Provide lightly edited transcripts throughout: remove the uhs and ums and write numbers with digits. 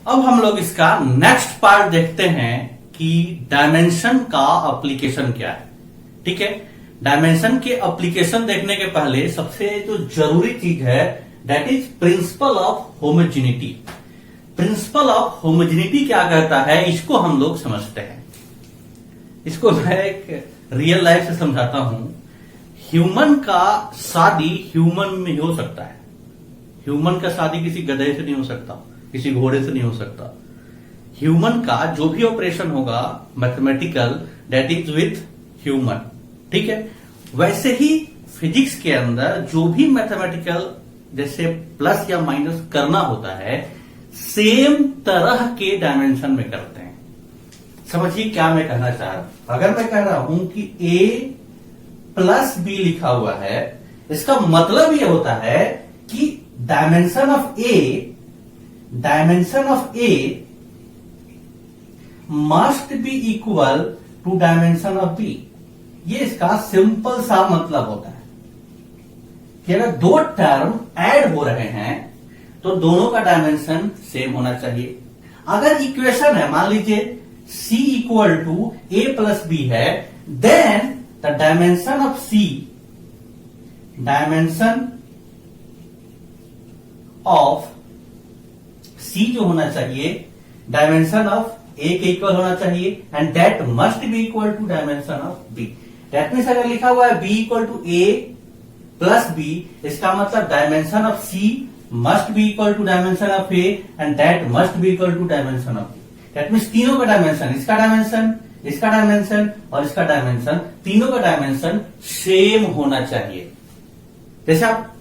अब हम लोग इसका नेक्स्ट पार्ट देखते हैं कि डायमेंशन का एप्लीकेशन क्या है। ठीक है, डायमेंशन के एप्लीकेशन देखने के पहले सबसे जो जरूरी चीज है that is principal of homogeneity. Principal of homogeneity क्या कहता है, इसको हम लोग समझते हैं। इसको मैं एक रियल लाइफ से समझाता हूं। ह्यूमन का शादी ह्यूमन में हो सकता है। ह्यूमन का शादी किसी गधे से नहीं हो सकता, किसी घोड़े से नहीं हो सकता। ह्यूमन का जो भी ऑपरेशन होगा mathematical that is with human. ठीक है, वैसे ही फिजिक्स के अंदर जो भी मैथमेटिकल जैसे प्लस या माइनस करना होता है सेम तरह के डायमेंशन में करते हैं। समझिए क्या मैं कहना चाह रहा हूं। अगर मैं कह रहा हूं कि a प्लस बी लिखा हुआ है, इसका मतलब यह होता है कि dimension of a must be equal to dimension of b. ये इसका सिंपल सा मतलब होता है कि अगर दो टर्म ऐड हो रहे हैं तो दोनों का डायमेंशन सेम होना चाहिए। अगर इक्वेशन है, मान लीजिए c equal to a plus B है, then the dimension of c, dimension of c जो होना चाहिए डायमेंशन ऑफ a के इक्वल होना चाहिए and that must be equal to dimension of b। That means अगर लिखा हुआ है b equal to a plus b, इसका मतलब dimension of c must be equal to dimension of a and that must be equal to dimension of b। That means तीनों का dimension, इसका dimension, इसका डायमेंशन और इसका डायमेंशन, तीनों का डायमेंशन सेम होना चाहिए। जैसे आप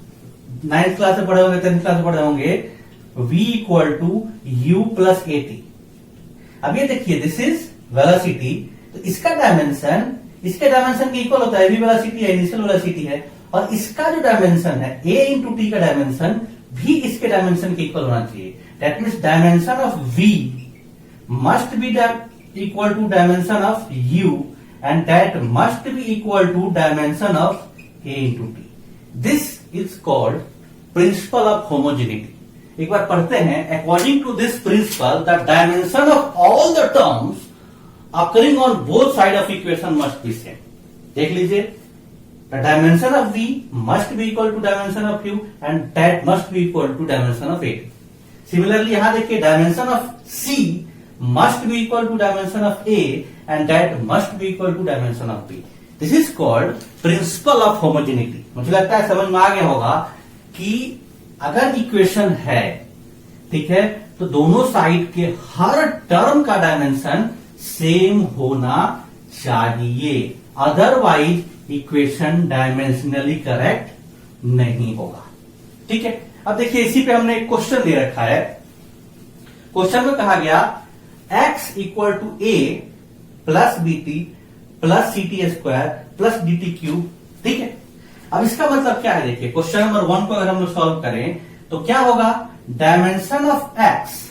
9th क्लास में पढ़े होंगे, 10th क्लास में पढ़े होंगे v equal to u plus a t. अब ये देखिए दिस इज वेलोसिटी, तो इसका डायमेंशन इसके डायमेंशन के इक्वल होता है। v वेलोसिटी है, इनिशियल वेलोसिटी है, और इसका जो डायमेंशन है a इंटू टी का डायमेंशन भी इसके डायमेंशन के इक्वल होना चाहिए। That means dimension of v must be equal to dimension of u and that must be equal to dimension of a into t. This is called principle of homogeneity. एक बार पढ़ते हैं। According to this principle the dimension of all the terms occurring on both side of equation must be same। देख लीजिए, the dimension of v must be equal to dimension of u and that must be equal to dimension of a। Similarly यहां देखिए dimension of c must be equal to dimension of a and that must be equal to dimension of b। This is called principle of homogeneity। मुझे लगता है समझ में आ गया होगा कि अगर इक्वेशन है, ठीक है, तो दोनों साइड के हर टर्म का डायमेंशन सेम होना चाहिए, अदरवाइज इक्वेशन डायमेंशनली करेक्ट नहीं होगा। ठीक है, अब देखिए इसी पे हमने एक क्वेश्चन दे रखा है। क्वेश्चन में कहा गया x equal to a plus B t plus c T square plus d t cube. ठीक है, अब इसका मतलब क्या है, देखिए क्वेश्चन नंबर 1 को अगर हम लोग सॉल्व करें तो क्या होगा, dimension of x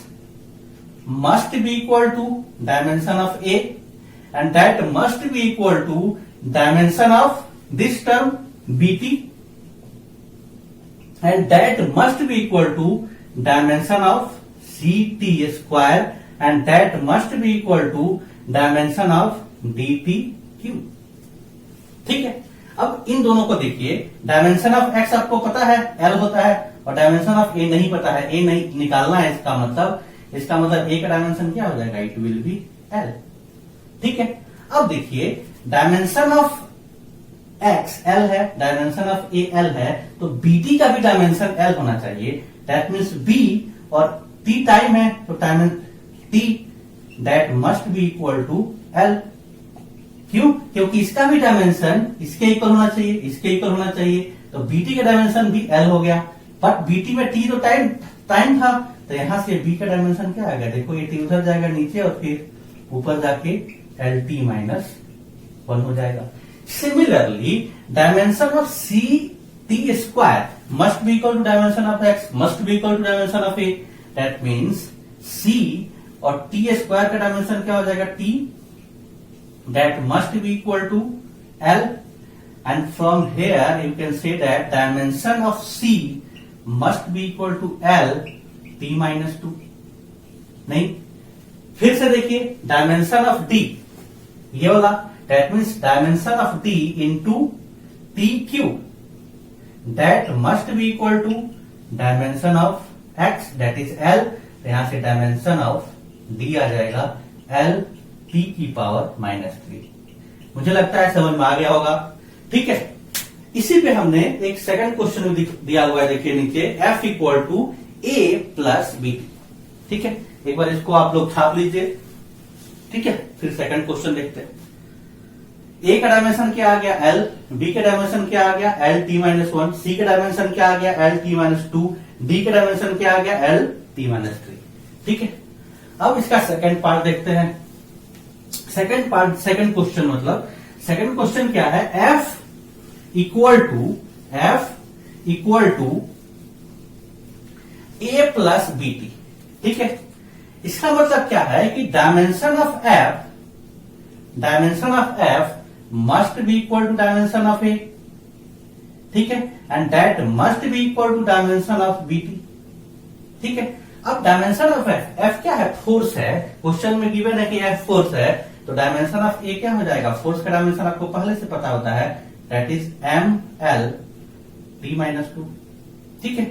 must be equal to dimension of a and that must be equal to dimension of this term bt and that must be equal to dimension of ct square and that must be equal to dimension of dt cube। ठीक है, अब इन दोनों को देखिए। Dimension of x आपको पता है l होता है और डायमेंशन ऑफ a नहीं पता है, a नहीं निकालना है। इसका मतलब a का डायमेंशन क्या हो जाएगा, इट विल बी l। ठीक है, अब देखिए डायमेंशन ऑफ x l है, डायमेंशन ऑफ a l है, तो bt का भी डायमेंशन l होना चाहिए। दैट मीन्स b और t टाइम है, तो time t that must be equal to l। क्यों, क्योंकि इसका भी डायमेंशन इसके इक्वल होना चाहिए, इसके इक्वल होना चाहिए, तो bt का डायमेंशन भी l हो गया। बट bt में t तो टाइम था, तो यहां से b का डायमेंशन क्या आ गया, देखो ये t उधर जाएगा नीचे और फिर ऊपर जाके lt माइनस 1 हो जाएगा। Similarly dimension of C T square must be equal to dimension of x must be equal to dimension of a। That means c और t स्क्वायर का डायमेंशन क्या हो जाएगा, t that must be equal to l and from here you can say that dimension of c must be equal to l t minus 2। नहीं। फिर से देखिए dimension of D, ये वाला, that means dimension of D into T cube, that must be equal to dimension of X that is L. यहां से dimension of D आ जाएगा L T की पावर -3। मुझे लगता है समझ में आ गया होगा। ठीक है, इसी पे हमने एक सेकंड क्वेश्चन दिया हुआ है, देखिए नीचे, F equal to A plus B. ठीक है, एक बार इसको आप लोग छाप लीजिए। ठीक है, फिर सेकंड क्वेश्चन देखते हैं। ए का डायमेंशन क्या आ गया एल, बी का डायमेंशन क्या आ गया एल टी -1, सी का डायमेंशन क्या आ गया एल टी -2, डी का डायमेंशन क्या आ गया एल टी -3। ठीक है, अब इसका सेकंड पार्ट देखते हैं। सेकंड क्वेश्चन मतलब सेकंड क्वेश्चन क्या है, F equal to A plus B T. ठीक है, इसका मतलब क्या है कि dimension of F must be equal to dimension of A. ठीक है, and that must be equal to dimension of B T. ठीक है, अब डायमेंशन ऑफ एफ क्या है, फोर्स है। क्वेश्चन में गिवन है कि एफ फोर्स है, तो डायमेंशन ऑफ ए क्या हो जाएगा, फोर्स का डायमेंशन आपको पहले से पता होता है, that is M L T -2। ठीक है,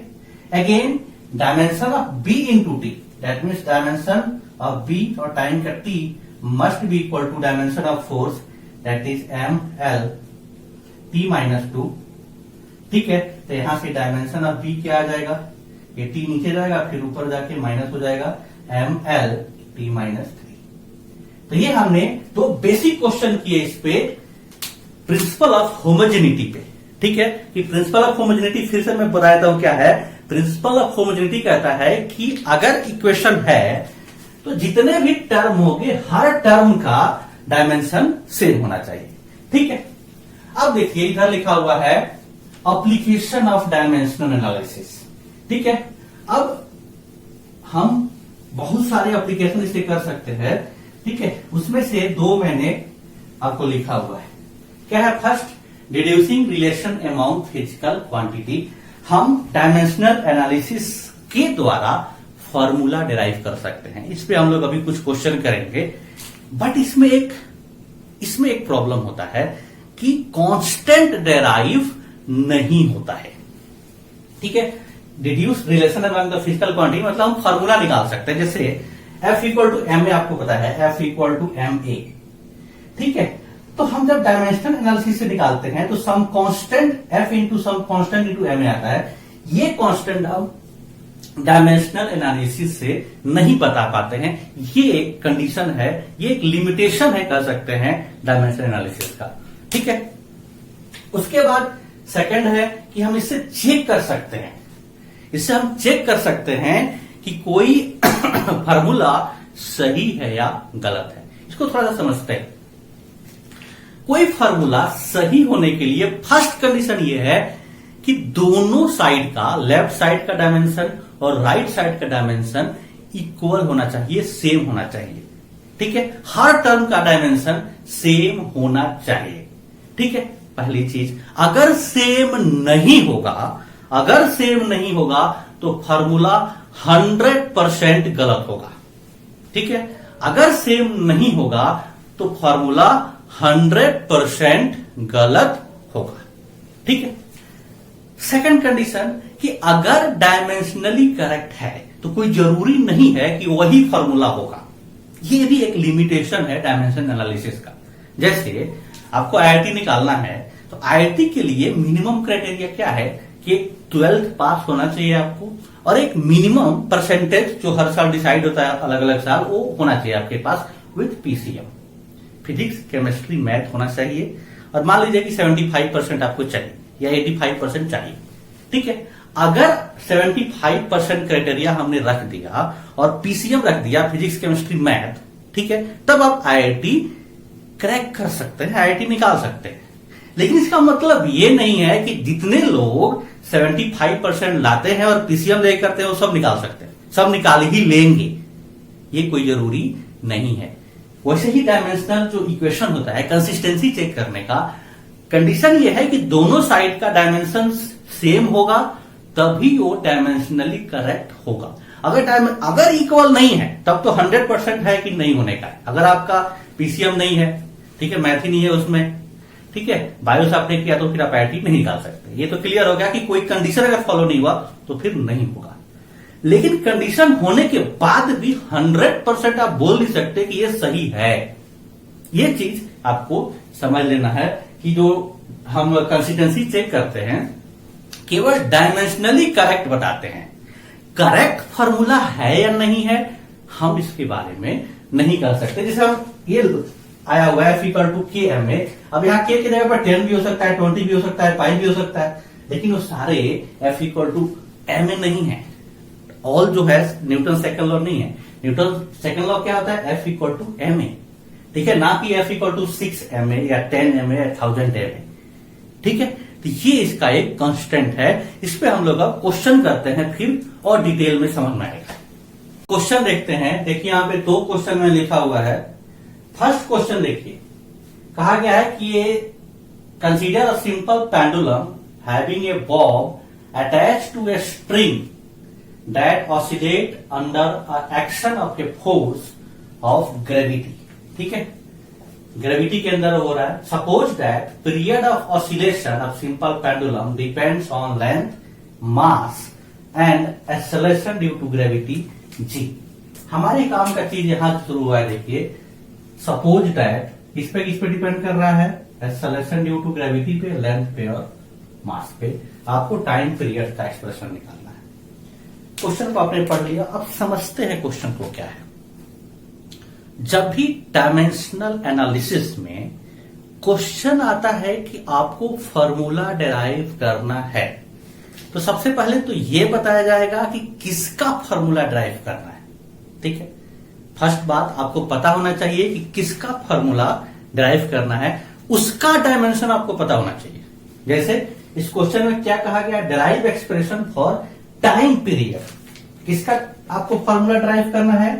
again dimension of B into T, that means dimension of B और टाइम का T must be equal to dimension of force, that is M L T -2। ठीक है, तो यहां से डायमेंशन ऑफ बी क्या आ जाएगा, ये टी नीचे जाएगा, फिर ऊपर जाके माइनस हो जाएगा एम एल टी -3। तो ये हमने दो बेसिक क्वेश्चन किए इस पे, प्रिंसिपल ऑफ होमोजेनिटी पे। ठीक है, कि प्रिंसिपल ऑफ होमोजेनिटी फिर से मैं बताता हूं क्या है। प्रिंसिपल ऑफ होमोजेनिटी कहता है कि अगर इक्वेशन है तो जितने भी टर्म होंगे हर टर्म का डायमेंशन सेम होना चाहिए। ठीक है, अब देखिए इधर लिखा हुआ है एप्लीकेशन ऑफ डायमेंशनल एनालिसिस। ठीक है, अब हम बहुत सारे एप्लीकेशन इससे कर सकते हैं। ठीक है, उसमें से दो मैंने आपको लिखा हुआ है। क्या है, first deducing relation among physical quantity. हम डायमेंशनल एनालिसिस के द्वारा फॉर्मूला डिराइव कर सकते हैं। इस पे हम लोग अभी कुछ क्वेश्चन करेंगे, बट इसमें एक प्रॉब्लम होता है कि कांस्टेंट डिराइव नहीं होता है। ठीक है, deduce relation among the physical quantity मतलब हम फॉर्मूला निकाल सकते हैं, जैसे F equal to M A, आपको पता है F equal to M A. ठीक है, तो हम जब डायमेंशनल एनालिसिस से निकालते हैं तो some constant F into some constant into M A आता है। ये कांस्टेंट हम डायमेंशनल एनालिसिस से नहीं बता पाते हैं। ये एक कंडीशन है, ये एक लिमिटेशन है कह सकते हैं डायमेंशनल एनालिसिस का। ठीक है, उसके बाद सेकंड है कि हम इससे चेक कर सकते हैं, इससे हम चेक कर सकते हैं कि कोई फार्मूला सही है या गलत है। इसको थोड़ा सा समझते हैं। कोई फार्मूला सही होने के लिए फर्स्ट कंडीशन ये है कि दोनों साइड का, लेफ्ट साइड का डायमेंशन और राइट साइड का डायमेंशन इक्वल होना चाहिए, सेम होना चाहिए। ठीक है, हर टर्म का डायमेंशन सेम होना चाहिए। ठीक है, पहली चीज। अगर सेम नहीं होगा तो फार्मूला 100% गलत होगा। ठीक है, अगर सेम नहीं होगा तो फार्मूला 100% गलत होगा। ठीक है, सेकंड कंडीशन कि अगर डायमेंशनली करेक्ट है तो कोई जरूरी नहीं है कि वही फार्मूला होगा। ये भी एक लिमिटेशन है डायमेंशन एनालिसिस का। जैसे आपको आईआईटी निकालना है तो आईआईटी के लिए मिनिमम क्राइटेरिया क्या है कि 12th पास होना चाहिए आपको, और एक मिनिमम परसेंटेज जो हर साल डिसाइड होता है अलग अलग साल, वो होना चाहिए आपके पास with PCM. Physics, chemistry, math होना चाहिए, और मान लीजिए कि 75% आपको चाहिए या 85% चाहिए। ठीक है, अगर 75% क्राइटेरिया हमने रख दिया और पीसीएम रख दिया, फिजिक्स, केमिस्ट्री, मैथ, ठीक है, तब आप आईआईटी क्रैक कर सकते हैं, आईआईटी निकाल सकते हैं। लेकिन इसका मतलब ये नहीं है कि जितने लोग 75% लाते हैं और पीसीएम ले करते हैं वो सब निकाल सकते हैं, सब निकाल ही लेंगे, ये कोई जरूरी नहीं है। वैसे ही डायमेंशनल जो इक्वेशन होता है, कंसिस्टेंसी चेक करने का कंडीशन ये है कि दोनों साइड का डायमेंशन सेम होगा तभी वो डायमेंशनली करेक्ट होगा। अगर इक्वल नहीं है तब तो 100% है कि नहीं होने का है। अगर आपका पीसीएम नहीं है, ठीक है, मैथ ही नहीं है उसमें, ठीक है, बायो से आपने किया तो फिर आप आईआईटी नहीं निकाल सकते। ये तो क्लियर हो गया कि कोई कंडीशन अगर फॉलो नहीं हुआ तो फिर नहीं होगा। लेकिन कंडीशन होने के बाद भी 100% आप बोल नहीं सकते कि ये सही है। ये चीज आपको समझ लेना है कि जो हम कंसिस्टेंसी चेक करते हैं केवल डायमेंशनली करेक्ट बताते हैं, करेक्ट फॉर्मूला है या नहीं है हम इसके बारे में नहीं कर सकते। जैसे हम ये आया हुआ है F=KMA, अब यहाँ K की जगह पर 10 भी हो सकता है, 20 भी हो सकता है, 5 भी हो सकता है, लेकिन वो सारे F=MA नहीं है। ऑल जो है न्यूटन सेकंड लॉ नहीं है। न्यूटन सेकंड लॉ क्या होता है? F=MA, ठीक है, ना कि F=6MA या 10MA या 1000MA, ठीक है। तो ये इसका एक कांस्टेंट है। इस पे हम लोग अब क्वेश्चन करते हैं, फिर और डिटेल में समझ में आएगा। क्वेश्चन देखते हैं। देखिए यहाँ पे 2 क्वेश्चन में लिखा हुआ है। फर्स्ट क्वेश्चन देखिए, कहा गया है कि ये consider a simple pendulum having a bob attached to a string that oscillate under action of a force of gravity, ठीक है, ग्रेविटी के अंदर हो रहा है। Suppose that period of oscillation of simple pendulum depends on length, mass and acceleration due to gravity g. हमारे काम का चीज यहां शुरू हुआ है। देखिए, सपोज दैट इस पे डिपेंड कर रहा है, एक्सेलरेशन ड्यू टू ग्रेविटी पे, लेंथ पे और मास पे। आपको टाइम पीरियड का एक्सप्रेशन निकालना है। क्वेश्चन को आपने पढ़ लिया, अब समझते हैं क्वेश्चन को क्या है। जब भी डायमेंशनल एनालिसिस में क्वेश्चन आता है कि आपको फॉर्मूला डिराइव करना है, तो सबसे पहले तो यह बताया जाएगा कि किसका फॉर्मूला डिराइव करना है, ठीक है। फर्स्ट बात आपको पता होना चाहिए कि किसका फॉर्मूला डिराइव करना है, उसका डायमेंशन आपको पता होना चाहिए। जैसे इस क्वेश्चन में क्या कहा गया, derive expression for time period. किसका आपको फॉर्मूला डिराइव करना है?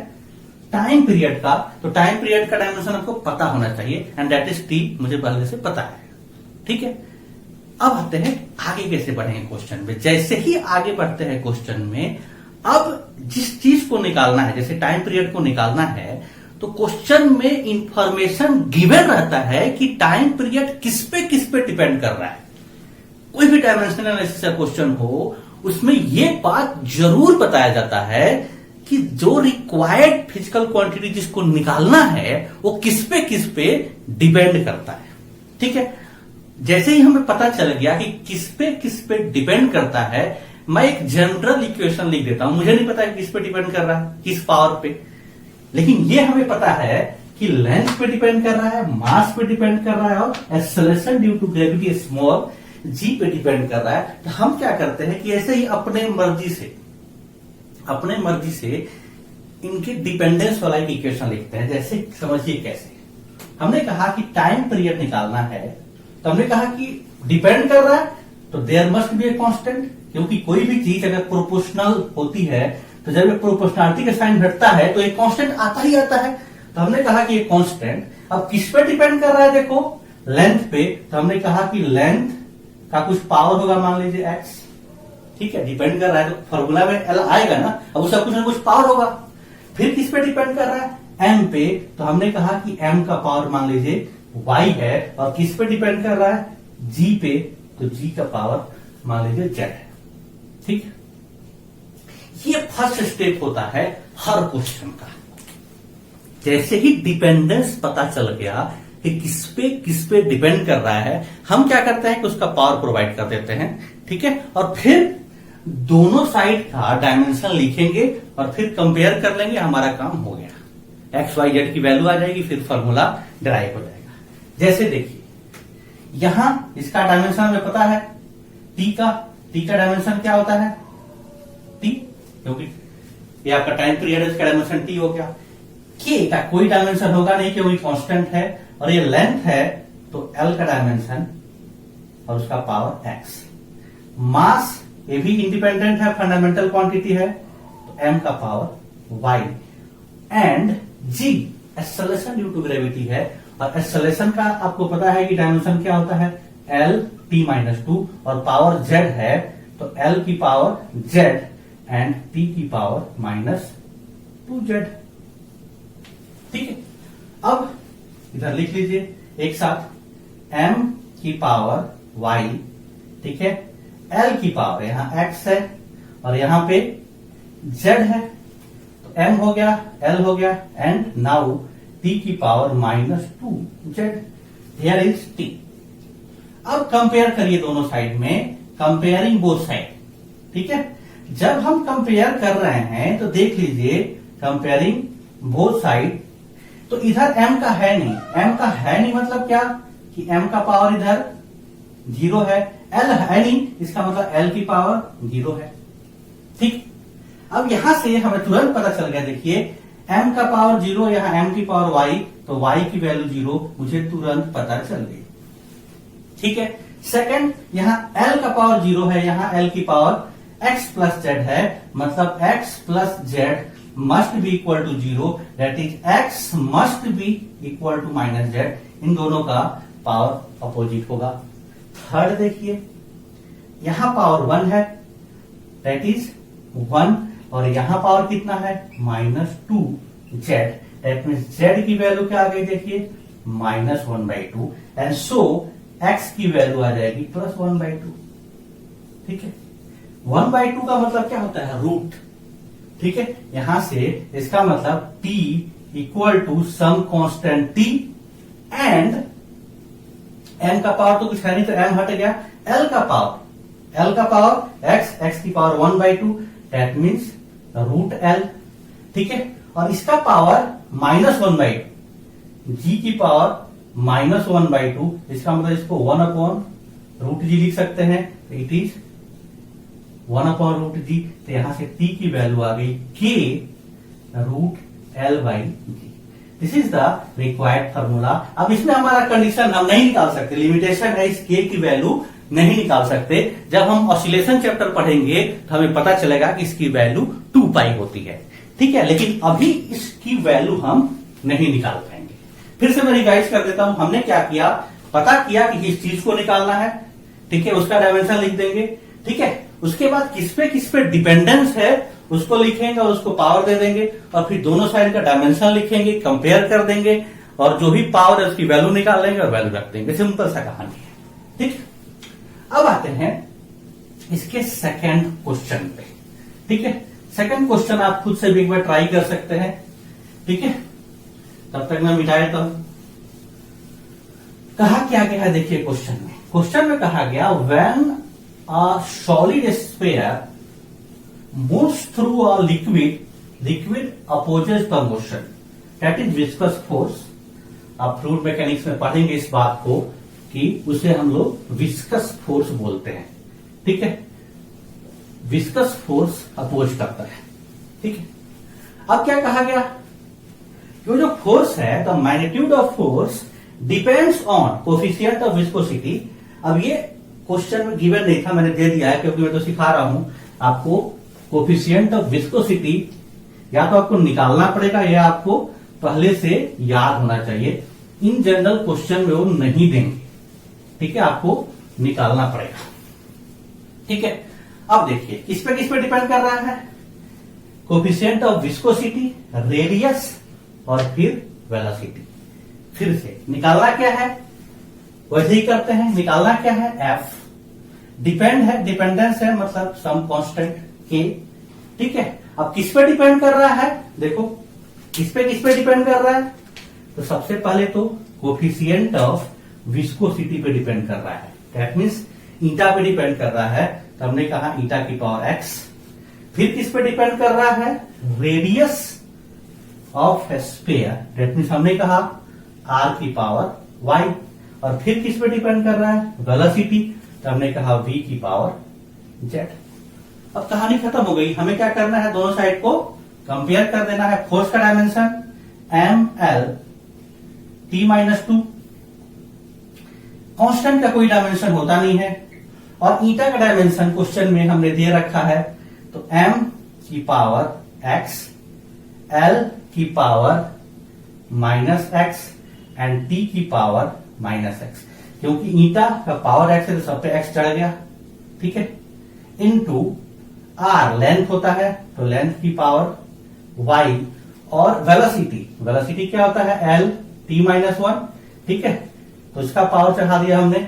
टाइम पीरियड का। तो टाइम पीरियड का डायमेंशन आपको पता होना चाहिए, एंड दैट इज टी, मुझे पहले से पता है, ठीक है। अब आते हैं आगे कैसे बढ़ेंगे क्वेश्चन में। जैसे ही आगे बढ़ते हैं क्वेश्चन में, अब जिस चीज को निकालना है, जैसे टाइम पीरियड को निकालना है, तो क्वेश्चन में इंफॉर्मेशन गिवन रहता है कि टाइम पीरियड किस पे डिपेंड कर रहा है। कोई भी डायमेंशनल एनालिसिस का क्वेश्चन हो, उसमें यह बात जरूर बताया जाता है कि जो रिक्वायर्ड फिजिकल क्वांटिटी जिसको निकालना है वो किस पे डिपेंड करता है, ठीक है। जैसे ही हमें पता चल गया कि किस पे डिपेंड करता है, मैं एक जनरल इक्वेशन लिख देता हूं। मुझे नहीं पता किस पे डिपेंड कर रहा है, किस पावर पे, लेकिन ये हमें पता है कि लेंथ पे डिपेंड कर रहा है, मास पे डिपेंड कर रहा है और acceleration due to gravity small g पे डिपेंड कर रहा है। तो हम क्या करते हैं कि ऐसे ही अपने मर्जी से इनके डिपेंडेंस वाला एक इक्वेशन लिखते हैं। जैसे समझिए कैसे, हमने कहा कि टाइम पीरियड निकालना है, तो हमने कहा कि डिपेंड कर रहा है तो there must be a constant, क्योंकि कोई भी चीज अगर प्रोपोर्शनल होती है तो जब ये प्रोपोर्शनलिटी का साइन घटता है तो एक कांस्टेंट आता ही आता है। तो हमने कहा कि ये कांस्टेंट अब किस पे डिपेंड कर रहा है, देखो लेंथ पे। तो हमने कहा कि लेंथ का कुछ पावर होगा, मान लीजिए x, ठीक है, डिपेंड कर रहा है तो फॉर्मूला में एल आएगा ना, अब उसका कुछ ना कुछ पावर होगा। फिर किस पे डिपेंड कर रहा है? m पे। तो हमने कहा कि m का पावर मान लीजिए y है, और किस पे डिपेंड कर रहा है? g पे। तो g का पावर मान लीजिए z है, ठीक। ये फर्स्ट स्टेप होता है हर क्वेश्चन का। जैसे ही डिपेंडेंस पता चल गया कि किस पे डिपेंड कर रहा है, हम क्या करते हैं कि उसका पावर प्रोवाइड कर देते हैं, ठीक है। और फिर दोनों साइड का डायमेंशन लिखेंगे और फिर कंपेयर कर लेंगे, हमारा काम हो गया। एक्स वाई जेड की वैल्यू आ जाएगी, फिर फॉर्मूला डिराइव हो जाएगा। जैसे देखिए यहां इसका डायमेंशन हमें पता है, टी का डायमेंशन क्या होता है? टी, क्योंकि ये आपका टाइम पीरियड है, इसका डायमेंशन टी हो गया। के का कोई डायमेंशन होगा नहीं क्योंकि कांस्टेंट है, और ये लेंथ है तो एल का डायमेंशन और उसका पावर एक्स। मास ये भी इंडिपेंडेंट है, फंडामेंटल क्वांटिटी है, तो एम का power Y. And G acceleration due to gravity है, और एक्सेलरेशन का आपको पता है कि डायमेंशन क्या होता है? एल टी -2, और पावर जेड है तो एल की पावर जेड एंड टी की पावर -2z। ठीक है, अब इधर लिख लीजिए एक साथ, m की पावर y, ठीक है, l की पावर यहां x है और यहां पे z है, तो m हो गया, l हो गया, एंड नाउ t की power -2z, here is t। अब कंपेयर करिए दोनों साइड में, कंपेयरिंग बोथ साइड। ठीक है, जब हम कंपेयर कर रहे हैं तो देख लीजिए, कंपेयरिंग बोथ साइड, तो इधर m का है नहीं, m का है नहीं मतलब क्या कि m का पावर इधर 0 है, l है नहीं, इसका मतलब l की पावर 0 है। ठीक, अब यहां से हमें तुरंत पता चल गया, देखिए m का पावर 0, यहां m की पावर y, तो y की वैल्यू 0 मुझे तुरंत पता चल गई। ठीक है, सेकंड, यहां l का पावर 0 है, यहां l की पावर x प्लस z है, मतलब x plus z must be equal to 0, that is x must be equal to -z। इन दोनों का पावर अपोजिट होगा। थर्ड देखिए, यहां पावर 1 है, दैट इज 1, और यहां पावर कितना है -2z, दैट मीन z की वैल्यू क्या आ गई, देखिए -1/2, एंड सो x की वैल्यू आ जाएगी +1/2। ठीक है, 1/2 का मतलब क्या होता है, रूट। ठीक है, यहां से इसका मतलब t equal to some constant t, and m का पावर तो कुछ है नहीं, तो m हट गया, l का पावर x की पावर 1/2, दैट मीन्स √l। ठीक है, और इसका पावर -1/2, g की पावर -1/2, इसका मतलब इसको 1/√g लिख सकते हैं, इट इज 1/√g। तो यहां से t की वैल्यू आ गई k √l/g। This is the required formula. अब इसमें हमारा कंडीशन हम नहीं निकाल सकते, लिमिटेशन है, इस k की वैल्यू नहीं निकाल सकते। जब हम ऑसिलेशन चैप्टर पढ़ेंगे तो हमें पता चलेगा कि इसकी वैल्यू 2π होती है। ठीक है, लेकिन अभी इसकी वैल्यू हम नहीं निकाल पाएंगे। फिर से मैं रिवाइज कर देता हूं, हमने क्या किया, पता किया कि इस चीज को निकालना है। ठीक है, उसका डायमेंशन लिख देंगे। ठीक है, उसके बाद किस पे डिपेंडेंस है उसको लिखेंगे और उसको पावर दे देंगे, और फिर दोनों साइड का डायमेंशन लिखेंगे, कंपेयर कर देंगे, और जो भी पावर है उसकी वैल्यू निकाल लेंगे और वैल्यू रख देंगे। सिंपल सा कहानी है। ठीक, अब आते हैं इसके सेकंड क्वेश्चन पे। ठीक है, सेकंड क्वेश्चन आप खुद से भी एक बार ट्राई कर सकते हैं। ठीक है, तब तक मैं मिटा देता हूं। कहा क्या गया है, देखिए क्वेश्चन में कहा गया, when a solid sphere moves through a liquid opposes the motion, that is viscous force। आप फ्लूइड मैकेनिक्स में पढ़ेंगे इस बात को कि उसे हम लोग विस्कस फोर्स बोलते हैं। ठीक है, विस्कस फोर्स अपोज करता है। ठीक है, अब क्या कहा गया, जो फोर्स है, the magnitude of force depends on coefficient of viscosity. अब ये क्वेश्चन में गिवन नहीं था, मैंने दे दिया है क्योंकि मैं तो सिखा रहा हूं आपको। कोफिशिएंट ऑफ विस्कोसिटी या तो आपको निकालना पड़ेगा या आपको पहले से याद होना चाहिए। इन जनरल क्वेश्चन में वो नहीं देंगे। ठीक है, आपको निकालना पड़ेगा। ठीक है, अब देखिए किस पे डिपेंड कर रहा है, कोफिशिएंट ऑफ विस्कोसिटी, रेडियस और फिर वेलोसिटी। फिर से निकालना क्या है, वैसे ही करते हैं। निकालना क्या है, एफ। डिपेंड है, डिपेंडेंस है, मतलब सम कांस्टेंट के। ठीक है, अब किस पे डिपेंड कर रहा है, देखो किस पे डिपेंड कर रहा है, तो सबसे पहले तो कोफिशिएंट ऑफ विस्कोसिटी पे डिपेंड कर रहा है, दैट मीन्स ईटा पे डिपेंड कर रहा है। तो हमने कहा ईटा की पावर एक्स। फिर किस पे डिपेंड कर रहा है, radius of sphere, that means हमने कहा आर की पावर वाई। और फिर किस पे डिपेंड कर रहा है, वेलोसिटी, तो हमने कहा v की पावर z। अब कहानी खत्म हो गई। हमें क्या करना है, दोनों साइड को कंपेयर कर देना है। फोर्स का डायमेंशन ml t-2, कांस्टेंट का कोई डायमेंशन होता नहीं है, और ईटा का डायमेंशन क्वेश्चन में हमने दे रखा है, तो m की पावर x, l की पावर -x एंड t की पावर -x। क्योंकि ईटा का पावर x है तो सब पे x चढ़ गया। ठीक है, इनटू आर लेंथ होता है, तो लेंथ की पावर वाई, और वेलोसिटी क्या होता है, एल टी माइनस वन। ठीक है, तो इसका पावर चढ़ा दिया हमने,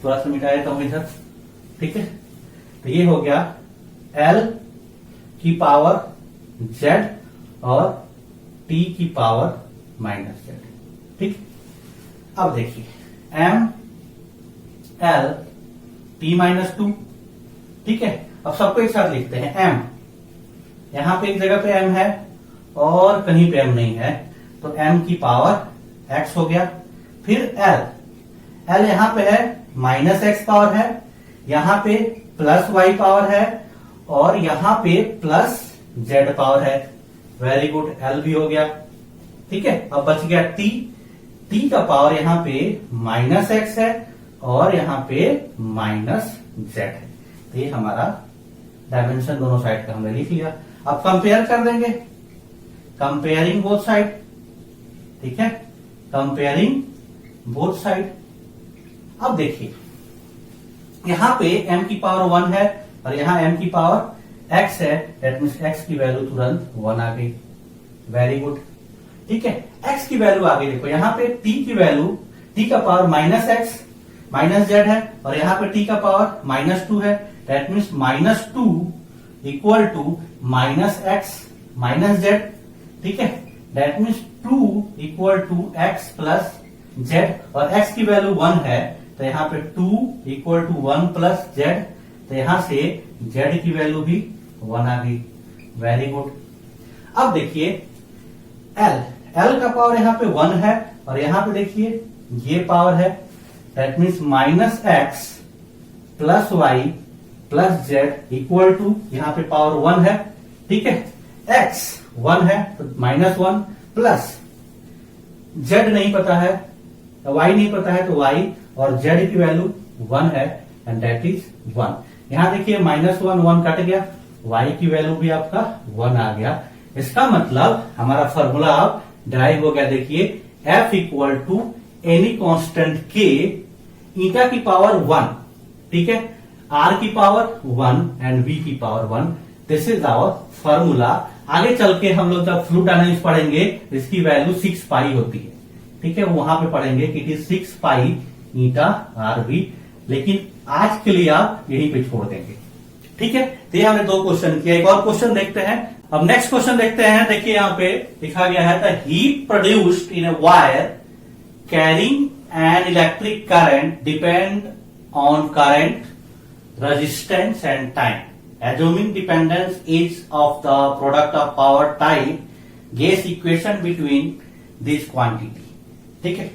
थोड़ा सा मिटा देता हूं इधर। ठीक है, तो ये हो गया एल की पावर जेड और टी की पावर माइनस जेड। ठीक, अब देखिए M L T minus two. ठीक है, अब सबको एक साथ लिखते हैं। एम, यहां पे एक जगह पे एम है और कहीं पे एम नहीं है, तो एम की पावर एक्स हो गया। फिर एल यहां पे है माइनस एक्स पावर है, यहां पे प्लस वाई पावर है, और यहां पे प्लस जेड पावर है। वेरी गुड, एल भी हो गया। ठीक है, अब बच गया टी का पावर यहां पे माइनस एक्स है और यहां पे माइनस जेड है। तो ये हमारा डायमेंशन दोनों साइड का हमने लिख लिया। अब कंपेयर कर देंगे, कंपेयरिंग बोथ साइड। ठीक है, कंपेयरिंग बोथ साइड। अब देखिए यहां पे m की पावर 1 है और यहां m की पावर x है, दैट मीन्स x की वैल्यू तुरंत 1 आ गई। Very good. ठीक है, x की वैल्यू आ गई। देखो यहां पे t की वैल्यू, t का power minus X minus Z है, और यहां पे t का पावर माइनस 2 है, that means minus 2 equal to minus X minus Z. ठीक है, that means 2 equal to X plus Z, और x की वैल्यू 1 है, तो यहां पे 2 इक्वल टू 1 प्लस जेड, तो यहां से z की वैल्यू भी 1 आ गई। Very good. अब देखिए l का पावर यहां पे 1 है, और यहां पे देखिए ये पावर है, that means minus X plus Y plus Z equal to, यहां पे पावर 1 है। ठीक है, x 1 है तो माइनस 1 प्लस z नहीं पता है, y नहीं पता है तो y, और z की वैल्यू 1 है एंड दैट इज 1। यहां देखिए माइनस 1 कट गया, y की वैल्यू भी आपका 1 आ गया। इसका मतलब हमारा फॉर्मूला अब ड्राइव हो गया। देखिए f equal to any constant k eta की पावर 1। ठीक है, r की पावर 1 एंड v की power 1। This is our formula. आगे चल के हम लोग जब फ्लूइड डायनामिक्स पढ़ेंगे इसकी वैल्यू 6 पाई होती है। ठीक है, वहां पे पढ़ेंगे कि it is 6 pi eta R V, लेकिन आज के लिए आप यहीं पे छोड़ देंगे। ठीक है, तो ये हमने 2 क्वेश्चन किया। एक और क्वेश्चन देखते हैं। अब नेक्स्ट क्वेश्चन देखते हैं। देखिए यहां पे लिखा गया है the heat produced in a wire carrying an electric current depend on current, resistance and time. Assuming dependence is of the product of power type, guess equation between this quantity। ठीक है,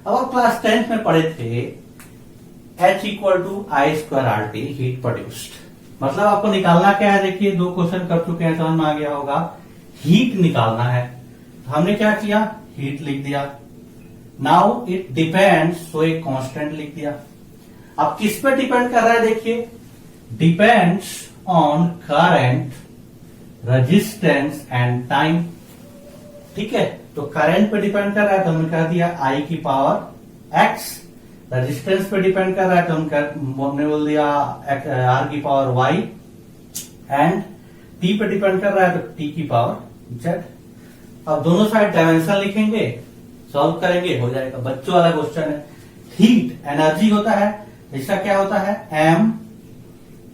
अब क्लास 10th में पढ़े थे H equal to I square R T heat produced. मतलब आपको निकालना क्या है, देखिए 2 क्वेश्चन कर चुके हैं, समझ में आ गया होगा। हीट निकालना है, तो हमने क्या किया, हीट लिख दिया। नाउ इट डिपेंड्स, सो एक कांस्टेंट लिख दिया। अब किस पे डिपेंड कर रहा है, देखिए depends on current, resistance and time. ठीक है, तो करंट पे डिपेंड कर रहा है तो हमने कह दिया आई की पावर एक्स, रेजिस्टेंस पे डिपेंड कर रहा है तो हमने बोल दिया आर की पावर वाई, एंड टी पे डिपेंड कर रहा है तो टी की पावर जेड। अब दोनों साइड डायमेंशन लिखेंगे, सॉल्व करेंगे, हो जाएगा। बच्चों वाला क्वेश्चन है। हीट एनर्जी होता है, इसका क्या होता है, M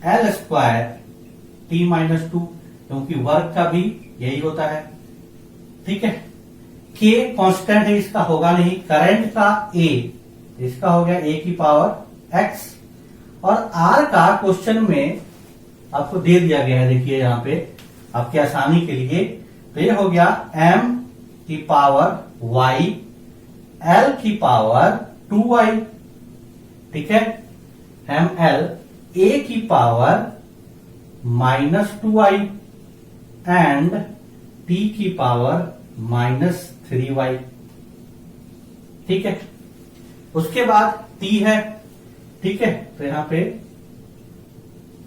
L square T minus 2, क्योंकि वर्क का भी यही होता है। ठीक है, के कांस्टेंट है, इसका होगा नहीं। करंट का ए, इसका हो गया ए की पावर एक्स, और आर का क्वेश्चन में आपको दे दिया गया है। देखिए यहां पे आपकी आसानी के लिए, तो ये हो गया एम की पावर वाई, एल की पावर 2y। ठीक है, एम एल ए की power minus 2y and T की पावर माइनस 3y। ठीक है, उसके बाद टी है। ठीक है, तो यहां पे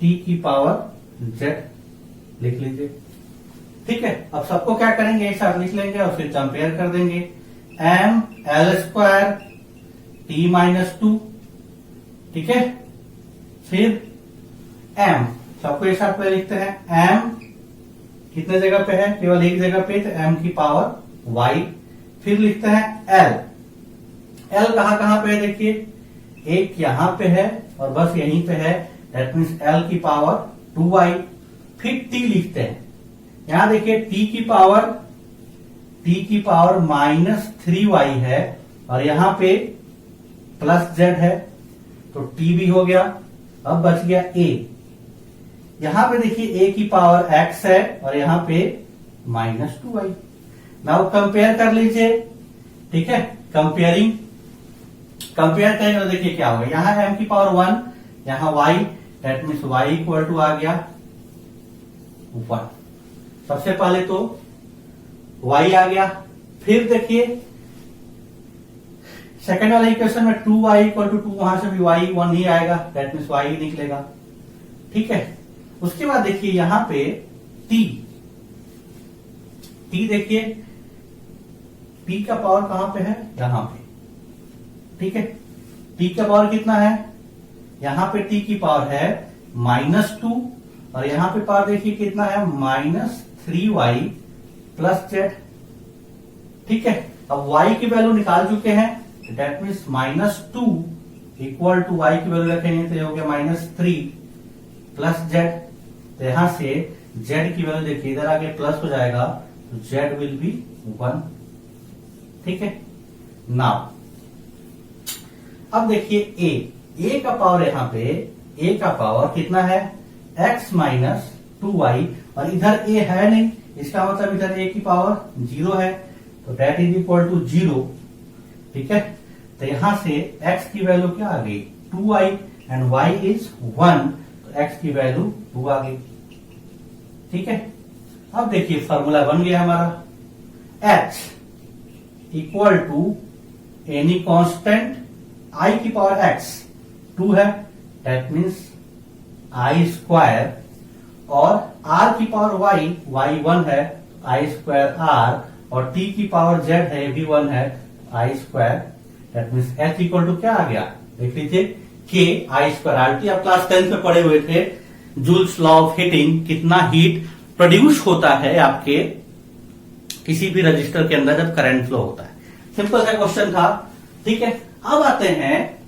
टी की पावर जेड लिख लीजिए। ठीक है, अब सबको क्या करेंगे, एक साथ लिख लेंगे और फिर कंपेयर कर देंगे। M L square T minus 2, ठीक है, फिर एम सबको एक साथ पहले लिखते हैं m कितने जगह पे है, केवल एक जगह पे, तो m की पावर y। फिर लिखते हैं l। l कहां पे है देखिए, एक यहां पे है और बस यहीं पे है, दैट मीन्स l की पावर 2y। फिर t लिखते हैं, यहां देखिए t की पावर -3y है और यहां पे प्लस z है, तो t भी हो गया। अब बच गया a। यहां पे देखिए a की पावर x है और यहां पे -2y। नाउ कंपेयर कर लीजिए, ठीक है। कंपेयर करेंगे तो देखिए क्या होगा, यहां m की पावर 1, यहां y, that means y equal to आ गया 1। सबसे पहले तो y आ गया। फिर देखिए सेकेंड वाले इक्वेशन में 2y इक्वल टू 2, वहां से भी y 1 ही आएगा, दैट मीन्स y ही निकलेगा, ठीक है। उसके बाद देखिए यहां पे t देखिए t का पावर कहां पे है, यहां पे, ठीक है। t का पावर कितना है, यहां पे t की पावर है -2 और यहां पे पावर देखिए कितना है, -3y प्लस z, ठीक है। अब y की वैल्यू निकाल चुके हैं, that means -2 equal to y की वैल्यू रखेंगे तो ये हो गया -3 प्लस z। तो यहां से z की वैल्यू देखिए इधर आके प्लस हो जाएगा, तो z विल बी 1, ठीक है। नाउ अब देखिए a का पावर, यहां पे a का पावर कितना है, x -2y, और इधर a है नहीं, इसका मतलब इधर a की पावर 0 है, तो दैट इज इक्वल टू 0, ठीक है। तो यहां से x की वैल्यू क्या आ गई, 2y, एंड y इज 1, तो x की वैल्यू 2 आ गई, ठीक है। अब देखिए फॉर्मूला बन गया हमारा, h equal to any constant i की पावर x 2 है, दैट मीन्स i स्क्वायर, और r की पावर y 1 है, i स्क्वायर r, और t की पावर z है, ये भी 1 है, i square, that means h equal to क्या आ गया, देख लीजिए k i square R T. आप क्लास 10 में पढ़े हुए थे, जूल्स लॉ ऑफ हीटिंग, कितना हीट प्रोड्यूस होता है आपके किसी भी रजिस्टर के अंदर जब करंट फ्लो होता है। सिंपल सा क्वेश्चन था, ठीक है। अब आते हैं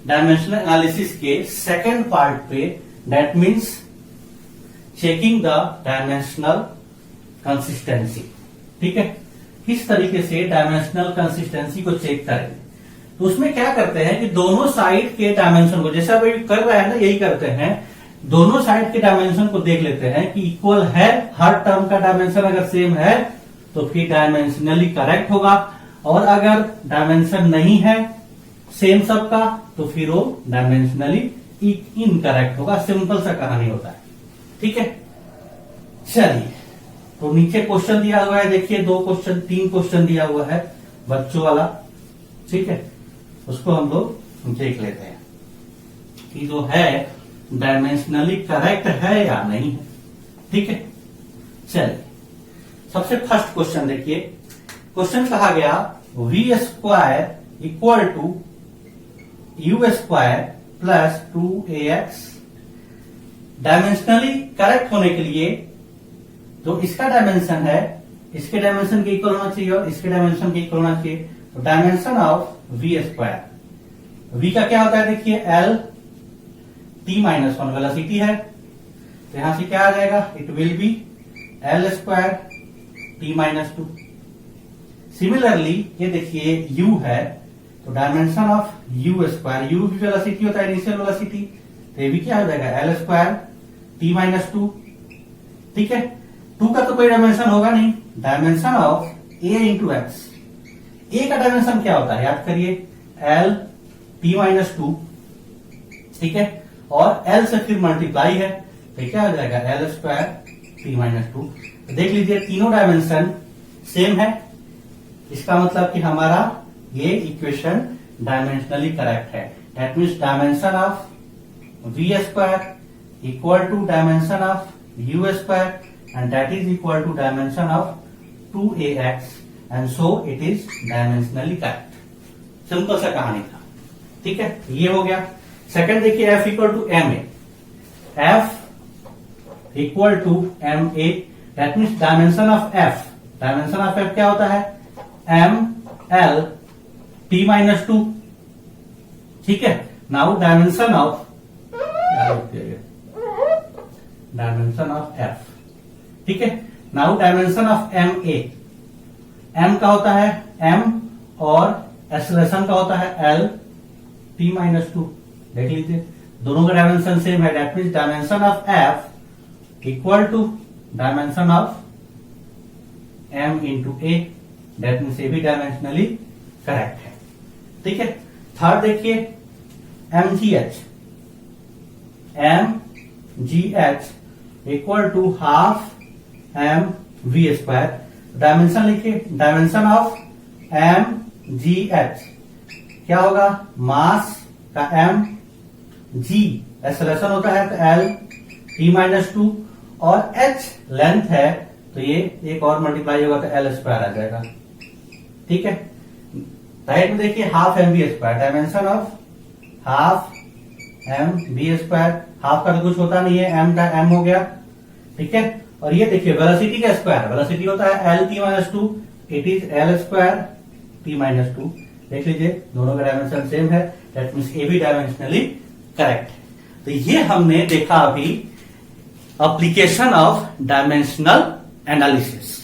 डायमेंशनल एनालिसिस के सेकंड पार्ट पे, that means checking the dimensional consistency, ठीक है। किस तरीके से डायमेंशनल कंसिस्टेंसी को चेक करेंगे, तो उसमें क्या करते हैं कि दोनों साइड के डायमेंशन को, जैसे अभी कर रहे हैं ना, यही करते हैं, दोनों साइड के डायमेंशन को देख लेते हैं कि इक्वल है, हर टर्म का डायमेंशन अगर सेम है तो फिर डायमेंशनली करेक्ट होगा, और अगर डायमेंशन नहीं है सेम सबका तो फिर वो डायमेंशनली इनकरेक्ट होगा। सिंपल सा कहानी होता है, ठीक है। चलिए, तो नीचे क्वेश्चन दिया हुआ है, देखिए 3 क्वेश्चन दिया हुआ है बच्चों वाला, ठीक है। उसको हम लोग देख लेते हैं कि जो है डायमेंशनली करेक्ट है या नहीं है, ठीक है। चलिए, सबसे फर्स्ट क्वेश्चन देखिए, क्वेश्चन कहा गया v square equal to u square plus 2ax। Dimensionally correct होने के लिए जो इसका डायमेंशन है, इसके डायमेंशन के इक्वल होना चाहिए और इसके डायमेंशन के इक्वल होना चाहिए, तो dimension of v square, v का क्या होता है देखिए, l t-1 वेलोसिटी है, तो यहां से क्या आ जाएगा, it will be l square t-2। Similarly ये देखिए u है, तो dimension of u square, u की वेलोसिटी होता है इनिशियल वेलोसिटी, तो ये भी क्या हो जाएगा, l स्क्वायर t-2, ठीक है। 2 का तो कोई डायमेंशन होगा नहीं, dimension of a into x, a का डायमेंशन क्या होता है याद करिए, l t-2, ठीक है, और l से फिर मल्टीप्लाई है, तो क्या हो जाएगा, l स्क्वायर t-2। तो देख लीजिए तीनों डायमेंशन सेम है, इसका मतलब कि हमारा ये इक्वेशन डायमेंशनली करेक्ट है। That means dimension of v square equal to dimension of u square, and that is equal to dimension of 2ax, and so it is dimensionally correct. Simple सा कहानी था, ठीक है। ये हो गया। सेकंड देखिए f equal to ma, f equal to M A, that means dimension of F, dimension of F क्या होता है, M L T minus two, ठीक है। नाउ डायमेंशन ऑफ एफ, ठीक है। Now dimension of M A, M का होता है एम और एक्सेलरेशन का होता है एल टी माइनस टू, देख लीजिए दोनों का डायमेंशन सेम है, that means dimension of F equal to dimension of M into A, that means A भी डायमेंशनली करेक्ट है, ठीक है। थर्ड देखिए M G H equal to half M V square, dimension लिखिए, dimension of M G H क्या होगा, मास का M, जी acceleration होता है तो एल टी माइनस टू, और एच लेंथ है तो ये एक और मल्टीप्लाई होगा तो एल स्क्वायर आ जाएगा, ठीक है। राइट में देखिए half M B square, dimension of half M B square, half का तो कुछ होता नहीं है, एम का एम हो गया, ठीक है। और ये देखिए वेलोसिटी का स्क्वायर, वेलोसिटी होता है L T minus to, it is L square T minus to, देख लीजिए दोनों का डायमेंशन सेम है, दैट मीन्स ए भी डायमेंशनली करेक्ट है। तो ये हमने देखा अभी एप्लीकेशन ऑफ डायमेंशनल एनालिसिस।